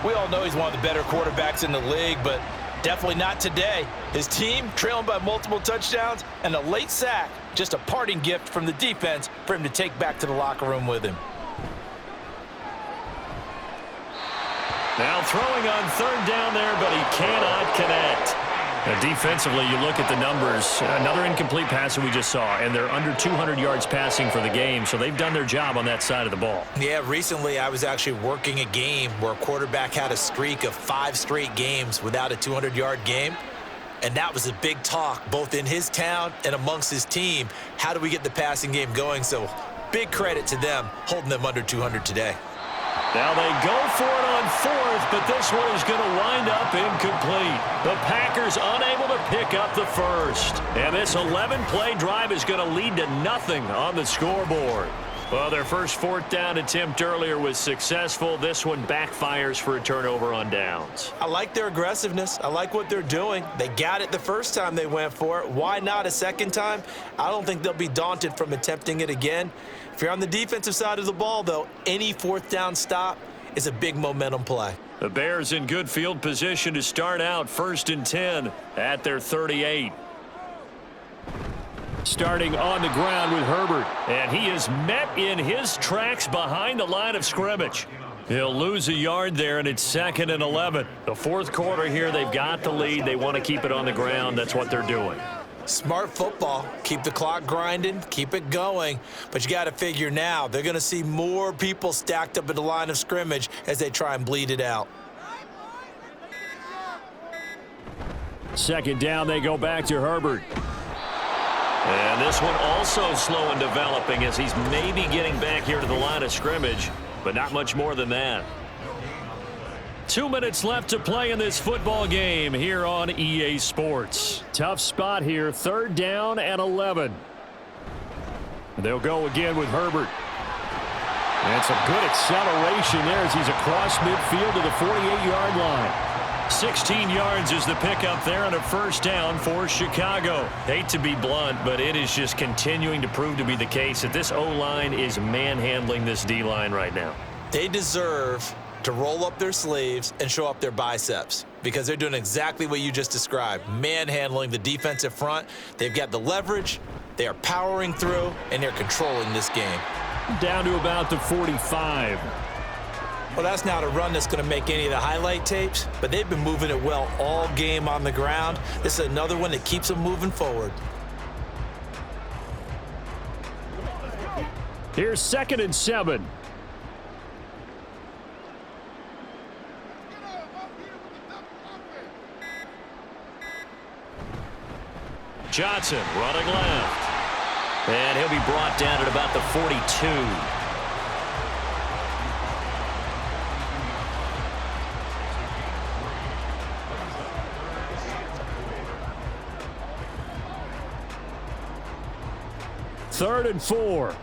We all know he's one of the better quarterbacks in the league, but definitely not today. His team trailing by multiple touchdowns and a late sack, just a parting gift from the defense for him to take back to the locker room with him. Now throwing on 3rd down there, but he cannot connect. Now defensively, you look at the numbers. Another incomplete pass that we just saw, and they're under 200 yards passing for the game, so they've done their job on that side of the ball. Yeah, recently I was actually working a game where a quarterback had a streak of 5 straight games without a 200-yard game, And that was a big talk, both in his town and amongst his team. How do we get the passing game going? So big credit to them, holding them under 200 today. Now they go for it on fourth, but this one is going to wind up incomplete. The Packers unable to pick up the first. And this 11-play drive is going to lead to nothing on the scoreboard. Well, their first fourth down attempt earlier was successful. This one backfires for a turnover on downs. I like their aggressiveness. I like what they're doing. They got it the first time they went for it. Why not a second time? I don't think they'll be daunted from attempting it again. If you're on the defensive side of the ball, though, any fourth down stop is a big momentum play. The Bears in good field position to start out 1st and 10 at their 38. Starting on the ground with Herbert. And he is met in his tracks behind the line of scrimmage. He'll lose a yard there, and it's 2nd and 11. The fourth quarter here, they've got the lead. They want to keep it on the ground. That's what they're doing. Smart football. Keep the clock grinding, keep it going. But you got to figure now, they're going to see more people stacked up at the line of scrimmage as they try and bleed it out. Second down, they go back to Herbert. And this one also slow in developing as he's maybe getting back here to the line of scrimmage, but not much more than that. 2 minutes left to play in this football game here on EA Sports. Tough spot here, 3rd down and 11. They'll go again with Herbert. And some good acceleration there as he's across midfield to the 48-yard line. 16 yards is the pickup there on a first down for Chicago. Hate to be blunt, but it is just continuing to prove to be the case that this O-line is manhandling this D-line right now. They deserve to roll up their sleeves and show up their biceps because they're doing exactly what you just described, manhandling the defensive front. They've got the leverage, they are powering through, and they're controlling this game. Down to about the 45. Well, that's not a run that's going to make any of the highlight tapes, but they've been moving it well all game on the ground. This is another one that keeps them moving forward. Here's 2nd and 7. Johnson running left. And he'll be brought down at about the 42. Third and 4.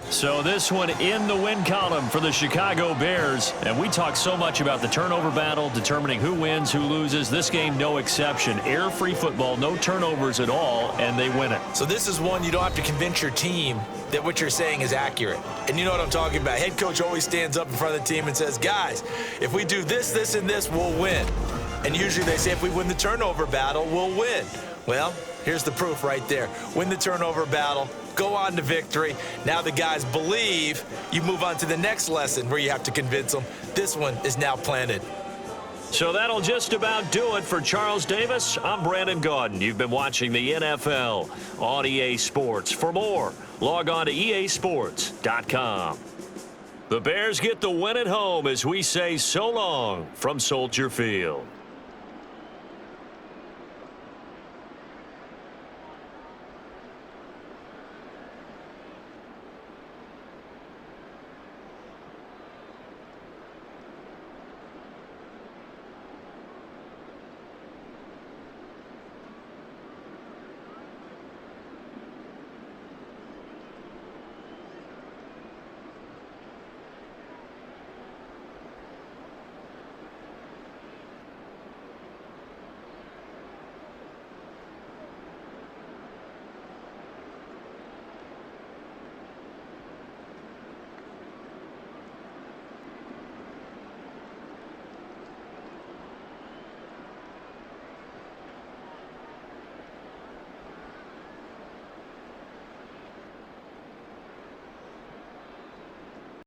So this one in the win column for the Chicago Bears. And we talk so much about the turnover battle, determining who wins, who loses. This game, no exception. Air-free football, no turnovers at all, and they win it. So this is one you don't have to convince your team that what you're saying is accurate. And you know what I'm talking about. Head coach always stands up in front of the team and says, guys, if we do this, this, and this, we'll win. And usually they say if we win the turnover battle, we'll win. Well, here's the proof right there. Win the turnover battle, go on to victory. Now the guys believe. You move on to the next lesson where you have to convince them. This one is now planted. So that'll just about do it for Charles Davis. I'm Brandon Gaudin. You've been watching the NFL on EA Sports. For more, log on to easports.com. The Bears get the win at home as we say so long from Soldier Field.